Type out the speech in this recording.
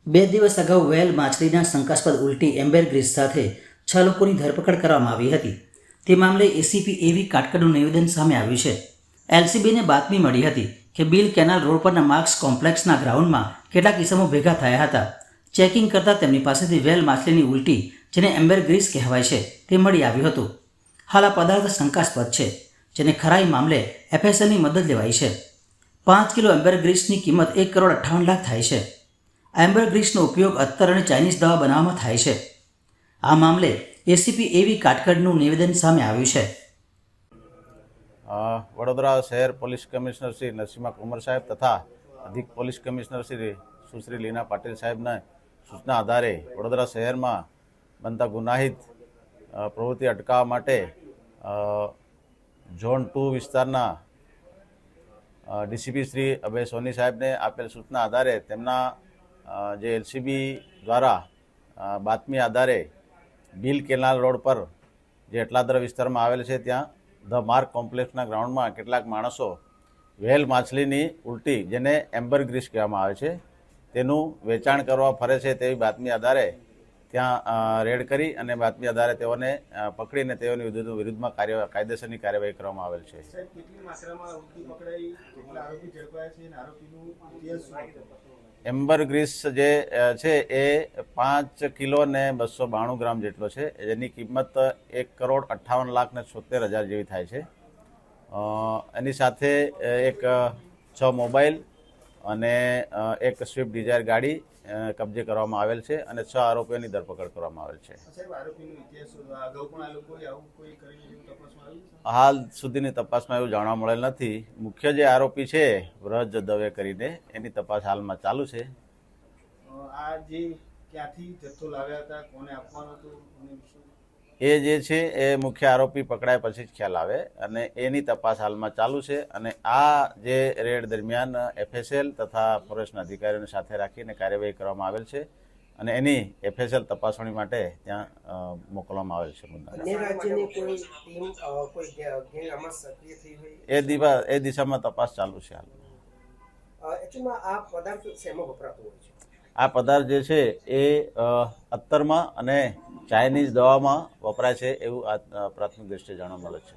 બે દિવસ અગાઉ વ્હેલ માછલીના શંકાસ્પદ ઉલટી એમ્બરગ્રીસ સાથે 6 લોકોની ધરપકડ કરવામાં આવી હતી. તે મામલે એસીપી એવી કાટકડનું નિવેદન સામે આવ્યું છે. એલસીબીને બાતમી મળી હતી કે બિલ કેનાલ રોડ પરના માર્ક્સ કોમ્પ્લેક્સના ગ્રાઉન્ડમાં કેટલાક ઇસમો ભેગા થયા હતા. ચેકિંગ કરતાં તેમની પાસેથી વ્હેલ માછલીની ઉલટી, જેને એમ્બરગ્રીસ કહેવાય છે, તે મળી આવ્યું હતું. હાલ આ પદાર્થ શંકાસ્પદ છે, જેને ખરાઈ મામલે એફએસએલની મદદ લેવાઈ છે. 5 કિલો એમ્બરગ્રીસની કિંમત 1 કરોડ 58 લાખ થાય છે. એમ્બરગ્રીસનો ઉપયોગ અત્તર અને ચાઇનીઝ દવા બનાવવામાં થાય છે. આ મામલે એસીપી એવી કાટકડનું નિવેદન સામે આવ્યું છે. વડોદરા શહેર પોલીસ કમિશનર શ્રી નરસિંહ કુમાર સાહેબ તથા અધિક પોલીસ કમિશનર શ્રી સુશ્રી લીના પાટીલ સાહેબના સૂચના આધારે વડોદરા શહેરમાં બનતા ગુનાહિત પ્રવૃત્તિ અટકાવવા માટે ઝોન 2 વિસ્તારના ડીસીપી શ્રી અભય સોની સાહેબને આપેલ સૂચના આધારે તેમના જે એલસીબી દ્વારા બાતમી આધારે બિલ કેનાલ રોડ પર જે એટલાદર વિસ્તારમાં આવેલ છે ત્યાં ધ માર્ક કોમ્પ્લેક્સના ગ્રાઉન્ડમાં કેટલાક માણસો વ્હેલ માછલીની ઉલટી, જેને એમ્બરગ્રીસ કહેવામાં આવે છે, તેનું વેચાણ કરવા ફરે છે તેવી બાતમી આધારે ત્યાં રેડ કરી અને બાતમી આધારે તેઓને પકડીને તેઓની વિરુદ્ધમાં કાયદેસરની કાર્યવાહી કરવામાં આવેલ છે. એમ્બરગ્રીસ જે છે એ 5 કિલો ને 292 ગ્રામ જેટલો છે, જેની કિંમત 1 કરોડ 58 લાખ ને 76 હજાર જેવી થાય છે. એની સાથે એક 6 મોબાઈલ અને એક સ્વિફ્ટ ડિઝાયર ગાડી કબજે કરવામાં આવેલ છે અને 6 આરોપીઓની ધરપકડ કરવામાં આવેલ છે. હાલ સુધીની તપાસમાં એવું જાણવા મળેલ નથી. મુખ્ય જે આરોપી છે વ્રજ દવે કરીને, એની તપાસ હાલમાં ચાલુ છે. એ જે છે એ મુખ્ય આરોપી પકડાય પછી જ ખ્યાલ આવે અને એની તપાસ હાલમાં ચાલુ છે. અને આ જે રેડ દરમિયાન એફએસએલ તથા ફોરેસ્ટના અધિકારીઓને સાથે રાખીને કાર્યવાહી કરવામાં આવેલ છે અને એની એફએસએલ તપાસણી માટે ત્યાં મોકલવામાં આવેલ છે. એ દિશામાં તપાસ ચાલુ છે હાલમાં. આ પદાર્થ જે છે એ અત્તરમાં અને ચાઇનીઝ દવામાં વપરાય છે એવું આ પ્રાથમિક દ્રષ્ટિએ જાણવા મળે છે.